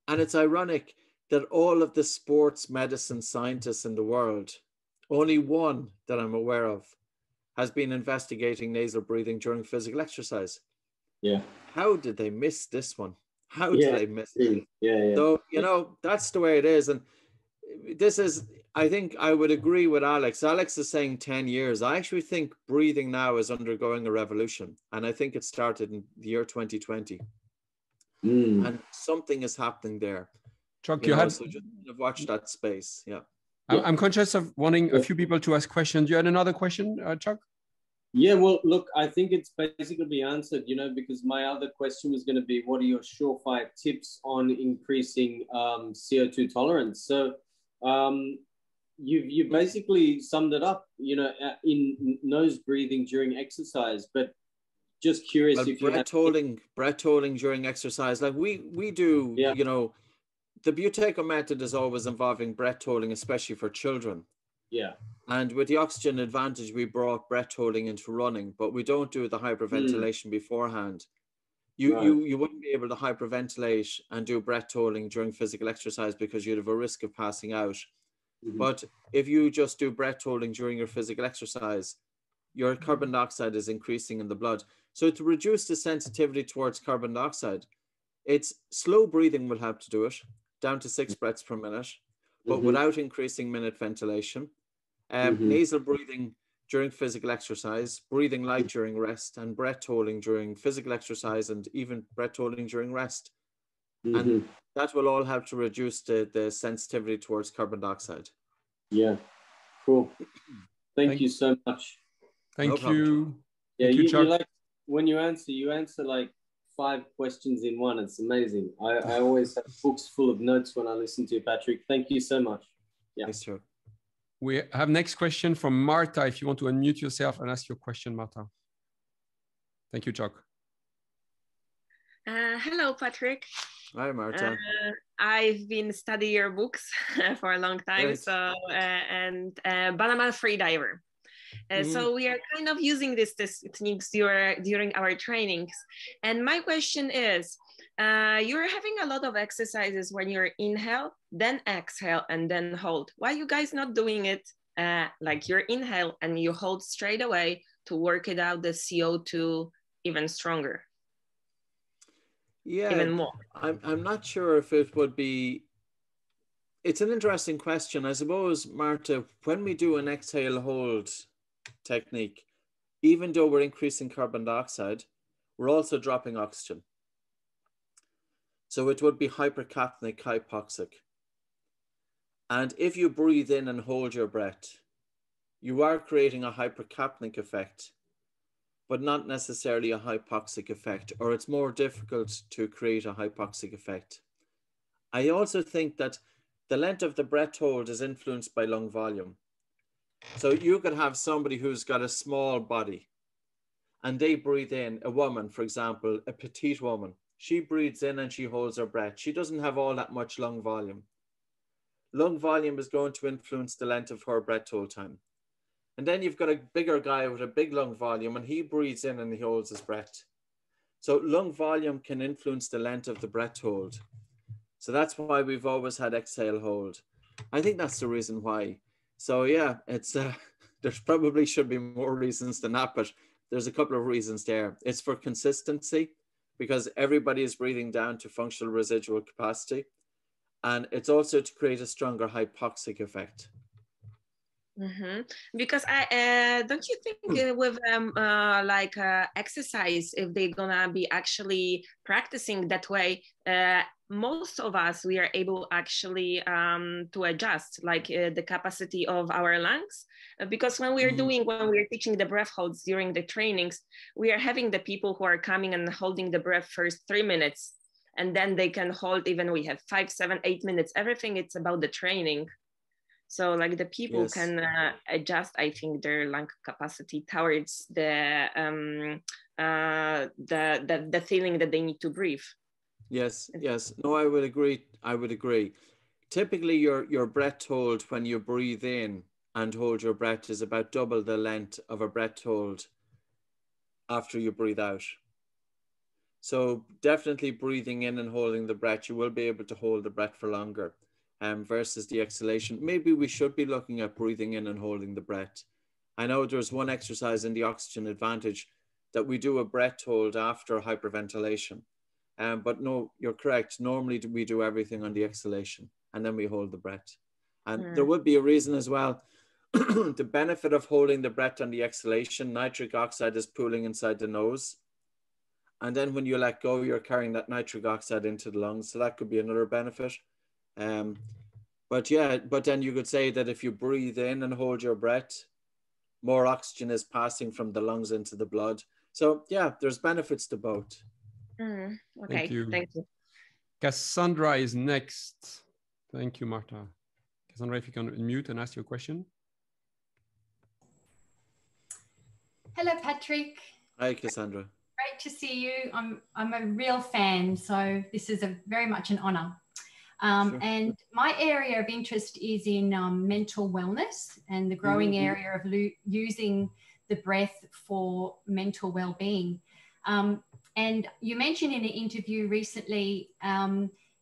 And it's ironic that all of the sports medicine scientists in the world, only one that I'm aware of, has been investigating nasal breathing during physical exercise. Yeah. How did they miss this one? How did they miss it? Yeah. So, you know, that's the way it is. And this is, I think I would agree with Alex. Alex is saying 10 years. I actually think breathing now is undergoing a revolution. And I think it started in the year 2020. And something is happening there. Chuck, so just watch that space. Yeah. I'm conscious of wanting a few people to ask questions. You had another question, Chuck? Yeah, well, look, I think it's basically answered, you know, because my other question was going to be, what are your surefire tips on increasing CO2 tolerance? So you basically summed it up, you know, in nose breathing during exercise, but just curious if you breath holding during exercise, like we do, you know, the Buteyko method is always involving breath holding, especially for children. Yeah. And with the oxygen advantage, we brought breath holding into running, but we don't do the hyperventilation beforehand. You wouldn't be able to hyperventilate and do breath holding during physical exercise because you'd have a risk of passing out. But if you just do breath holding during your physical exercise, your carbon dioxide is increasing in the blood. So to reduce the sensitivity towards carbon dioxide, it's slow breathing will help to do it, down to 6 breaths per minute, but without increasing minute ventilation. Nasal breathing during physical exercise, breathing light during rest, and breath holding during physical exercise, and even breath holding during rest. And that will all help to reduce the sensitivity towards carbon dioxide. Yeah, cool. Thank you so much. Thank No you. Yeah, Thank you, Chuck. like when you answer like 5 questions in one. It's amazing. I always have books full of notes when I listen to you, Patrick. Thank you so much. Yeah. Thanks, Chuck. We have next question from Marta. If you want to unmute yourself and ask your question, Marta. Thank you, Chuck. Hello, Patrick. Hi, Marta. I've been studying your books for a long time. Great. So, but I'm a free diver. So we are kind of using these techniques during our trainings. And my question is, you're having a lot of exercises when you're inhale, then exhale, and then hold. Why are you guys not doing it like you're inhale and you hold straight away to work it out the CO2 even stronger? Yeah, even more. I'm not sure if it would be. It's an interesting question. I suppose, Marta, when we do an exhale hold technique, even though we're increasing carbon dioxide, we're also dropping oxygen. So it would be hypercapnic, hypoxic. And if you breathe in and hold your breath, you are creating a hypercapnic effect, but not necessarily a hypoxic effect, or it's more difficult to create a hypoxic effect. I also think that the length of the breath hold is influenced by lung volume. So you could have somebody who's got a small body and they breathe in, a woman, for example, a petite woman, she breathes in and she holds her breath. She doesn't have all that much lung volume. Lung volume is going to influence the length of her breath hold time. And then you've got a bigger guy with a big lung volume and he breathes in and he holds his breath. So lung volume can influence the length of the breath hold. So that's why we've always had exhale hold. I think that's the reason why. So yeah, it's there's probably should be more reasons than that, but there's a couple of reasons there. It's for consistency because everybody is breathing down to functional residual capacity. And it's also to create a stronger hypoxic effect. Because don't you think with exercise, if they're gonna be actually practicing that way, most of us, we are able actually to adjust the capacity of our lungs, because when we're teaching the breath holds during the trainings, we are having the people who are coming and holding the breath first 3 minutes, and then they can hold, even we have 5, 7, 8 minutes, everything, it's about the training. So the people can adjust, I think, their lung capacity towards the feeling that they need to breathe. Yes. No, I would agree. Typically, your breath hold when you breathe in and hold your breath is about double the length of a breath hold after you breathe out. So definitely breathing in and holding the breath, you will be able to hold the breath for longer. Versus the exhalation. Maybe we should be looking at breathing in and holding the breath. I know there's one exercise in the oxygen advantage that we do a breath hold after hyperventilation. But no, you're correct. Normally we do everything on the exhalation and then we hold the breath. And there would be a reason as well. The benefit of holding the breath on the exhalation, nitric oxide is pooling inside the nose. And then when you let go, you're carrying that nitric oxide into the lungs. So that could be another benefit. But then you could say that if you breathe in and hold your breath, more oxygen is passing from the lungs into the blood. So yeah, there's benefits to both. Okay, thank you. Cassandra is next. Thank you, Marta. Cassandra, if you can unmute and ask your question. Hello, Patrick. Hi, Cassandra. Great to see you. I'm a real fan, so this is very much an honor. Sure. And my area of interest is in mental wellness and the growing area of using the breath for mental well-being. And you mentioned in an interview recently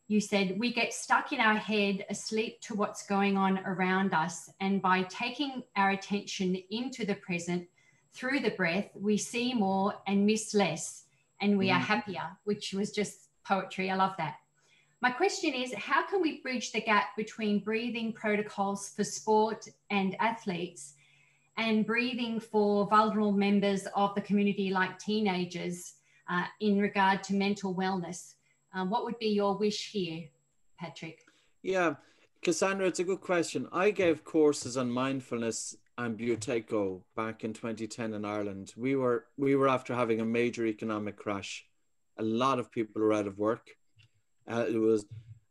you said, we get stuck in our head, asleep to what's going on around us. And by taking our attention into the present through the breath, we see more and miss less, and we are happier, which was just poetry. I love that. My question is, how can we bridge the gap between breathing protocols for sport and athletes and breathing for vulnerable members of the community like teenagers in regard to mental wellness? What would be your wish here, Patrick? Yeah, Cassandra, it's a good question. I gave courses on mindfulness and Buteyko back in 2010 in Ireland. We were after having a major economic crash. A lot of people were out of work. It was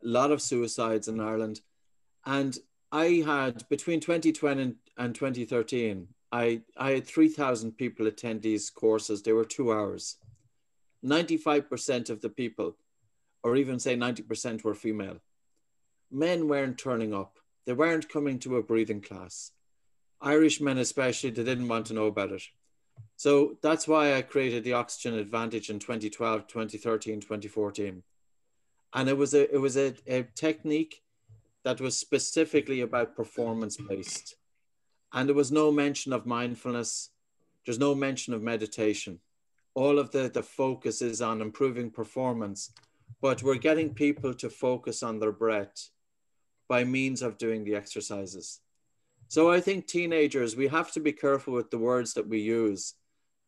a lot of suicides in Ireland. And I had, between 2020 and 2013, I had 3,000 people attend these courses. They were 2 hours. 95% of the people, or even say 90%, were female. Men weren't turning up. They weren't coming to a breathing class. Irish men especially, they didn't want to know about it. So that's why I created the Oxygen Advantage in 2012, 2013, 2014. And it was a technique that was specifically about performance-based. And there was no mention of mindfulness. There's no mention of meditation. All of the focus is on improving performance, but we're getting people to focus on their breath by means of doing the exercises. So I think teenagers, we have to be careful with the words that we use.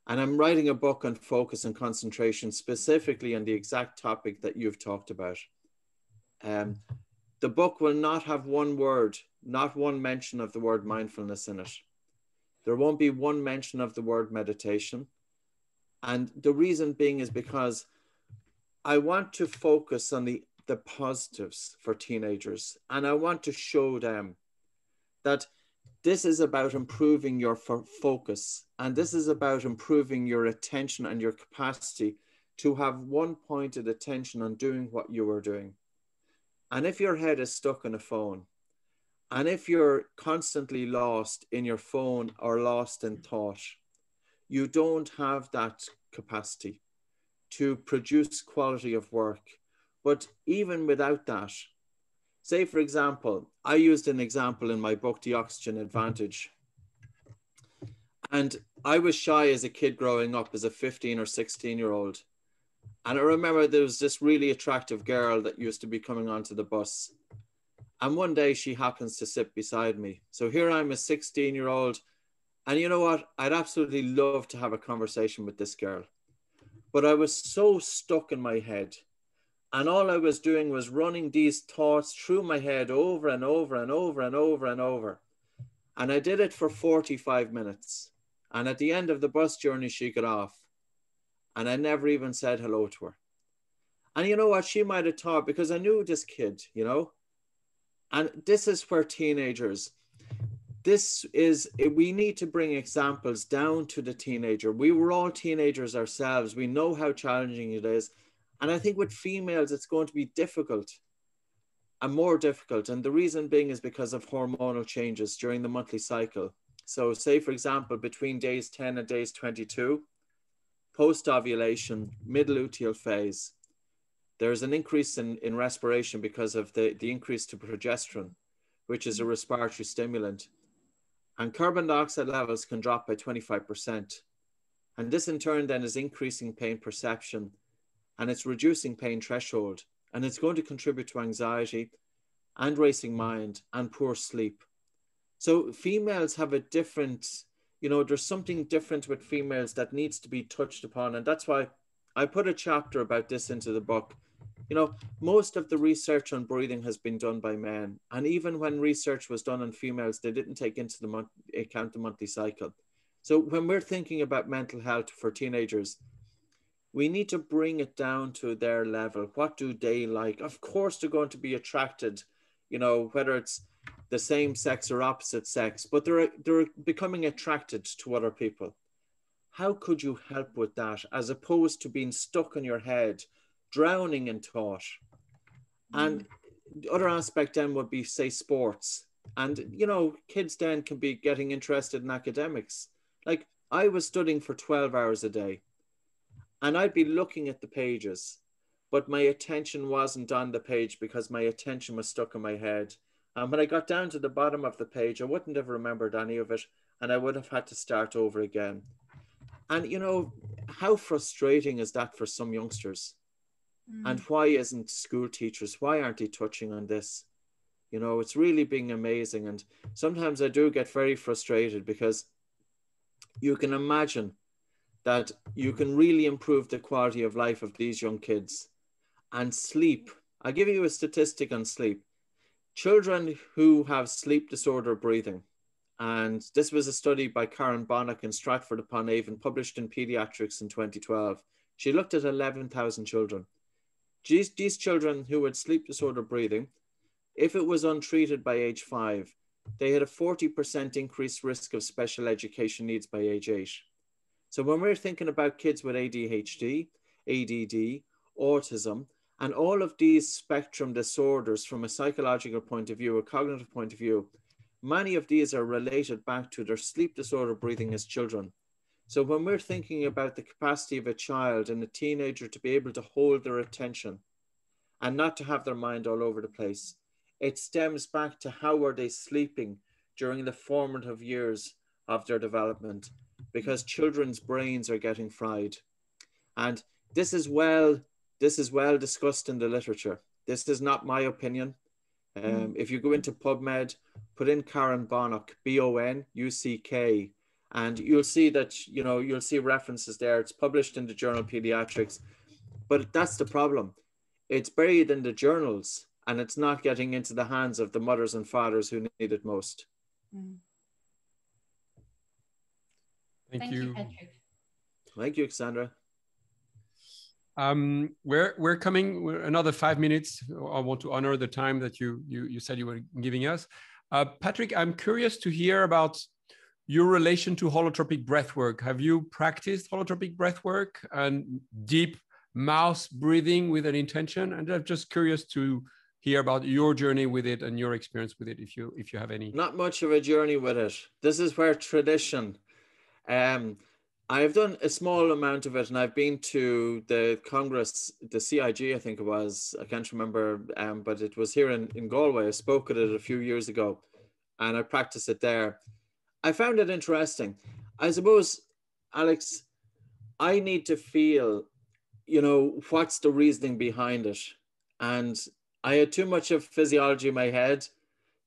And I'm writing a book on focus and concentration, specifically on the exact topic that you've talked about. The book will not have one word, not one mention of the word mindfulness in it. There won't be one mention of the word meditation. And the reason being is because I want to focus on the positives for teenagers. And I want to show them that this is about improving your focus. And this is about improving your attention and your capacity to have one pointed attention on doing what you are doing. And if your head is stuck on a phone, and if you're constantly lost in your phone or lost in thought, you don't have that capacity to produce quality of work. But even without that, say, for example, I used an example in my book, The Oxygen Advantage. And I was shy as a kid growing up, as a 15 or 16-year-old. And I remember there was this really attractive girl that used to be coming onto the bus. And one day she happens to sit beside me. So here I'm a 16-year-old. And you know what? I'd absolutely love to have a conversation with this girl. But I was so stuck in my head. And all I was doing was running these thoughts through my head over and over and over and over and over. And I did it for 45 minutes. And at the end of the bus journey, she got off. And I never even said hello to her. And you know what? She might have thought, because I knew this kid, you know. And this is where teenagers, we need to bring examples down to the teenager. We were all teenagers ourselves. We know how challenging it is. And I think with females, it's going to be difficult and more difficult. And the reason being is because of hormonal changes during the monthly cycle. So say, for example, between days 10 and days 22, post-ovulation, mid-luteal phase, there's an increase in respiration because of the increase to progesterone, which is a respiratory stimulant. And carbon dioxide levels can drop by 25%. And this in turn then is increasing pain perception, and it's reducing pain threshold. And it's going to contribute to anxiety and racing mind and poor sleep. So females have a different, you know, there's something different with females that needs to be touched upon. And that's why I put a chapter about this into the book. You know, most of the research on breathing has been done by men. And even when research was done on females, they didn't take into account the monthly cycle. So when we're thinking about mental health for teenagers, we need to bring it down to their level. What do they like? Of course, they're going to be attracted, you know, whether it's the same sex or opposite sex, but they're becoming attracted to other people. How could you help with that, as opposed to being stuck in your head, drowning in thought? And the other aspect then would be, say, sports. And, you know, kids then can be getting interested in academics. Like, I was studying for 12 hours a day, and I'd be looking at the pages, but my attention wasn't on the page because my attention was stuck in my head. And when I got down to the bottom of the page, I wouldn't have remembered any of it, and I would have had to start over again. And, you know, how frustrating is that for some youngsters? And why isn't school teachers, why aren't they touching on this? You know, it's really been amazing. And sometimes I do get very frustrated because you can imagine that you can really improve the quality of life of these young kids. And sleep, I'll give you a statistic on sleep. Children who have sleep disorder breathing, and this was a study by Karen Bonnock in Stratford-upon-Avon, published in Pediatrics in 2012. She looked at 11,000 children. These children who had sleep disorder breathing, if it was untreated by age 5, they had a 40% increased risk of special education needs by age 8. So when we're thinking about kids with ADHD, ADD, autism, and all of these spectrum disorders from a psychological point of view, a cognitive point of view, many of these are related back to their sleep disorder breathing as children. So when we're thinking about the capacity of a child and a teenager to be able to hold their attention and not to have their mind all over the place, it stems back to how are they sleeping during the formative years of their development, because children's brains are getting fried. And this is well discussed in the literature. This is not my opinion. If you go into PubMed, put in Karen Bonnock, B-O-N-U-C-K, and you'll see that, you know, you'll see references there. It's published in the journal Pediatrics, but that's the problem. It's buried in the journals and it's not getting into the hands of the mothers and fathers who need it most. Thank you, Patrick. Thank you, Cassandra. We're coming another 5 minutes. I want to honor the time that you said you were giving us. Patrick, I'm curious to hear about your relation to holotropic breath work. Have you practiced holotropic breath work and deep mouth breathing with an intention? And I'm just curious to hear about your journey with it and your experience with it, if you have any. Not much of a journey with it. This is where tradition. I've done a small amount of it, and I've been to the Congress, the CIG, I think it was. I can't remember, but it was here in Galway. I spoke at it a few years ago, and I practiced it there. I found it interesting. I suppose, Alex, I need to feel, you know, what's the reasoning behind it. And I had too much of physiology in my head,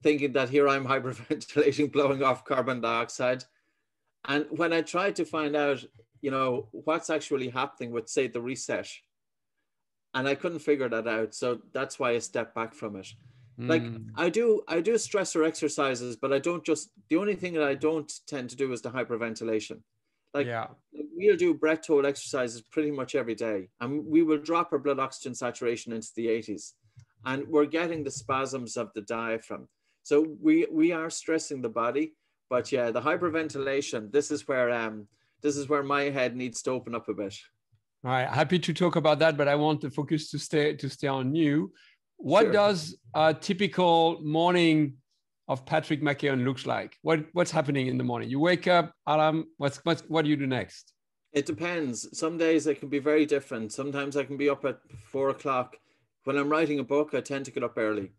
thinking that here I'm hyperventilating, blowing off carbon dioxide. And when I tried to find out, you know, what's actually happening with, say, the reset, and I couldn't figure that out. So that's why I stepped back from it. Like I do stressor exercises, but I don't the only thing that I don't tend to do is the hyperventilation. Like we'll do breath hold exercises pretty much every day, and we will drop our blood oxygen saturation into the 80s, and we're getting the spasms of the diaphragm. So we are stressing the body, but yeah, the hyperventilation, this is where my head needs to open up a bit. All right, happy to talk about that, but I want the focus to stay on you. What does a typical morning of Patrick McKeown looks like? What's happening in the morning? You wake up, alarm. What do you do next? It depends. Some days it can be very different. Sometimes I can be up at 4 o'clock. When I'm writing a book, I tend to get up early.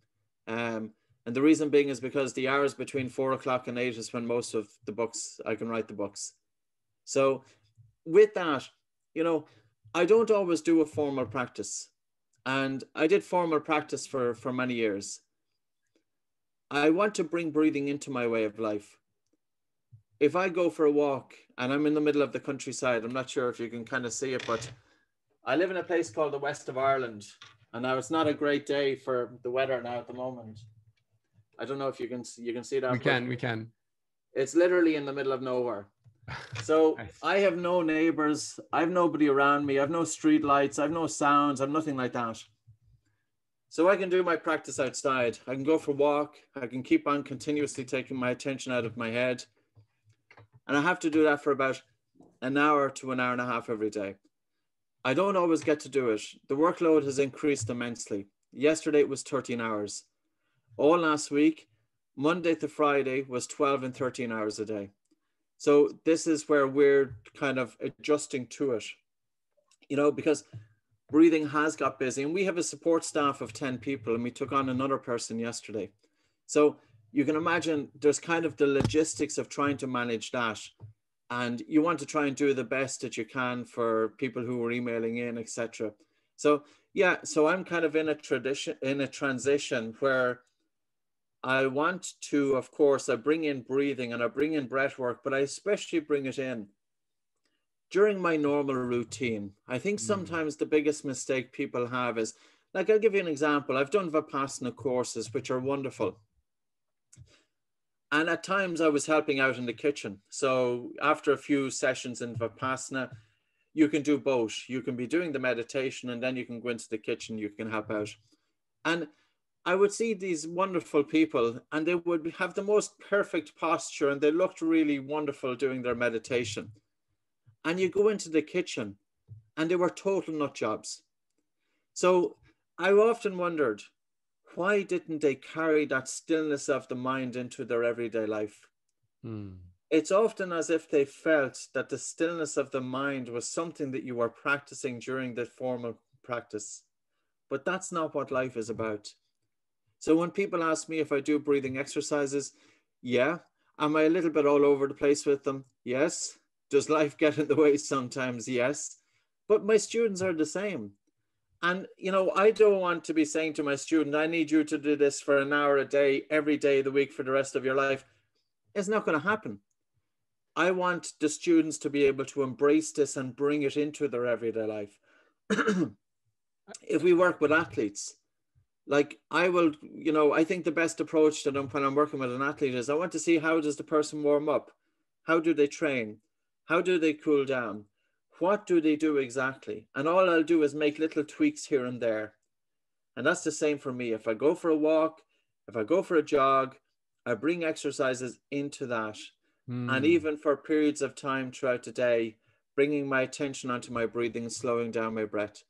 And the reason being is because the hours between 4 o'clock and 8 is when most of the books, I can write the books. So with that, you know, I don't always do a formal practice. And I did formal practice for many years. I want to bring breathing into my way of life. If I go for a walk and I'm in the middle of the countryside, I'm not sure if you can kind of see it, but I live in a place called the West of Ireland. And now it's not a great day for the weather now at the moment. I don't know if you can see that. We can. It's literally in the middle of nowhere. So nice. I have no neighbors. I have nobody around me. I have no street lights. I have no sounds. I have nothing like that. So I can do my practice outside. I can go for a walk. I can keep on continuously taking my attention out of my head. And I have to do that for about an hour to an hour and a half every day. I don't always get to do it. The workload has increased immensely. Yesterday it was 13 hours. All last week, Monday to Friday, was 12 and 13 hours a day. So this is where we're kind of adjusting to it, you know, because breathing has got busy, and we have a support staff of 10 people, and we took on another person yesterday. So you can imagine there's kind of the logistics of trying to manage that. And you want to try and do the best that you can for people who are emailing in, etc. So yeah, so I'm kind of in a transition where I want to, of course, I bring in breathing and I bring in breath work, but I especially bring it in during my normal routine. I think sometimes the biggest mistake people have is, like, I'll give you an example. I've done Vipassana courses, which are wonderful. And at times I was helping out in the kitchen. So after a few sessions in Vipassana, you can do both. You can be doing the meditation and then you can go into the kitchen, you can help out. And I would see these wonderful people and they would have the most perfect posture and they looked really wonderful doing their meditation. And you go into the kitchen and they were total nut jobs. So I often wondered, why didn't they carry that stillness of the mind into their everyday life? It's often as if they felt that the stillness of the mind was something that you were practicing during the formal practice. But that's not what life is about. So when people ask me if I do breathing exercises, yeah. Am I a little bit all over the place with them? Yes. Does life get in the way sometimes? Yes. But my students are the same. And, you know, I don't want to be saying to my student, I need you to do this for an hour a day, every day of the week for the rest of your life. It's not going to happen. I want the students to be able to embrace this and bring it into their everyday life. If we work with athletes, like I will, you know, I think the best approach to them when I'm working with an athlete is I want to see, how does the person warm up? How do they train? How do they cool down? What do they do exactly? And all I'll do is make little tweaks here and there. And that's the same for me. If I go for a walk, if I go for a jog, I bring exercises into that. And even for periods of time throughout the day, bringing my attention onto my breathing and slowing down my breath.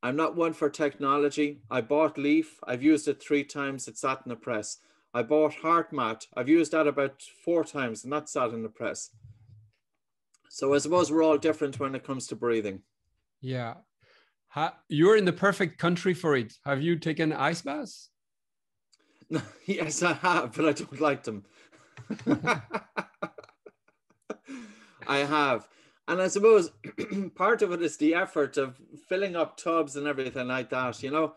I'm not one for technology. I bought Leaf. I've used it 3 times. It sat in the press. I bought HeartMath. I've used that about 4 times and that sat in the press. So I suppose we're all different when it comes to breathing. Yeah. You're in the perfect country for it. Have you taken ice baths? Yes, I have, but I don't like them. I have. And I suppose part of it is the effort of filling up tubs and everything like that, you know.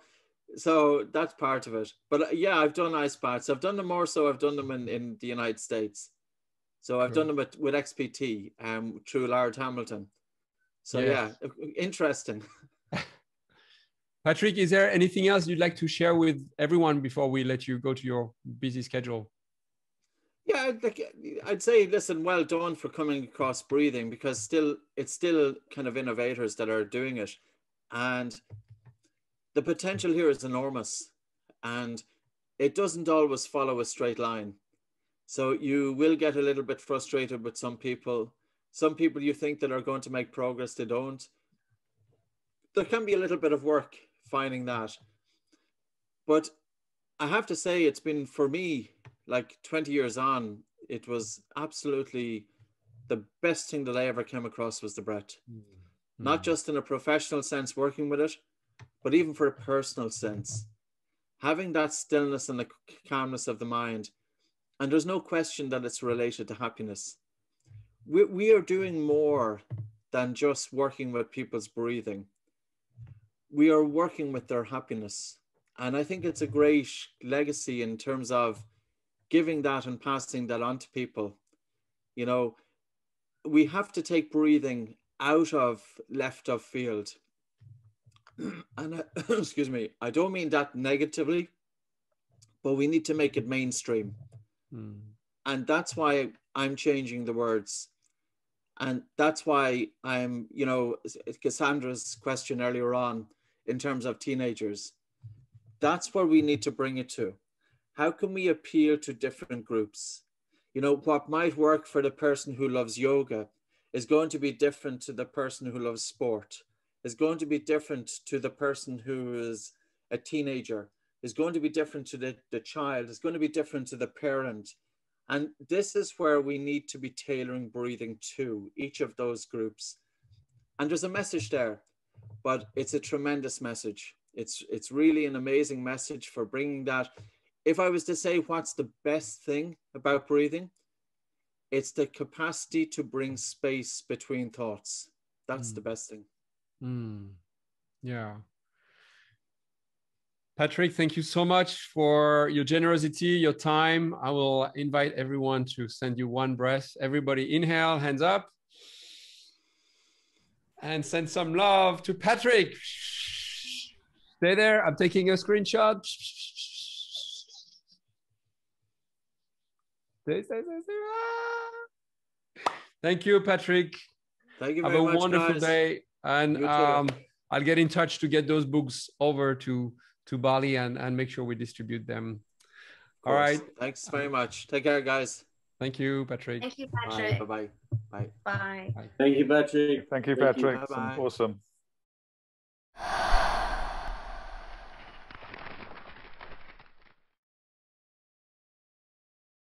So that's part of it. But yeah, I've done ice baths. I've done them more so. I've done them in the United States. So I've done them with XPT through Lard Hamilton. So yeah, interesting. Patrick, is there anything else you'd like to share with everyone before we let you go to your busy schedule? Yeah, I'd say, listen, well done for coming across breathing, because it's still kind of innovators that are doing it. And the potential here is enormous. And it doesn't always follow a straight line. So you will get a little bit frustrated with some people. Some people you think that are going to make progress, they don't. There can be a little bit of work finding that. But I have to say, it's been, for me, like 20 years on, it was absolutely the best thing that I ever came across was the breath. Not just in a professional sense working with it, but even for a personal sense. Having that stillness and the calmness of the mind. And there's no question that it's related to happiness. We are doing more than just working with people's breathing. We are working with their happiness. And I think it's a great legacy in terms of giving that and passing that on to people. You know, we have to take breathing out of left of field. And excuse me, I don't mean that negatively, but we need to make it mainstream. And that's why I'm changing the words. And that's why I'm, you know, Cassandra's question earlier on in terms of teenagers, that's where we need to bring it to. How can we appeal to different groups? You know, what might work for the person who loves yoga is going to be different to the person who loves sport, is going to be different to the person who is a teenager, is going to be different to the child, is going to be different to the parent. And this is where we need to be tailoring breathing to each of those groups. And there's a message there. but it's a tremendous message. It's really an amazing message for bringing that. If I was to say what's the best thing about breathing, it's the capacity to bring space between thoughts. That's the best thing. Yeah. Patrick, thank you so much for your generosity, your time. I will invite everyone to send you one breath. Everybody inhale, hands up. And send some love to Patrick. Stay there. I'm taking a screenshot. Stay. Thank you, Patrick. Thank you very much. Have a wonderful guys. day. And I'll get in touch to get those books over to Bali and make sure we distribute them. All right. Thanks very much. Take care, guys. Thank you, Patrick. Thank you, Patrick. Bye. Bye. Bye. Thank you, Patrick. Thank you, Patrick. Bye-bye. Awesome.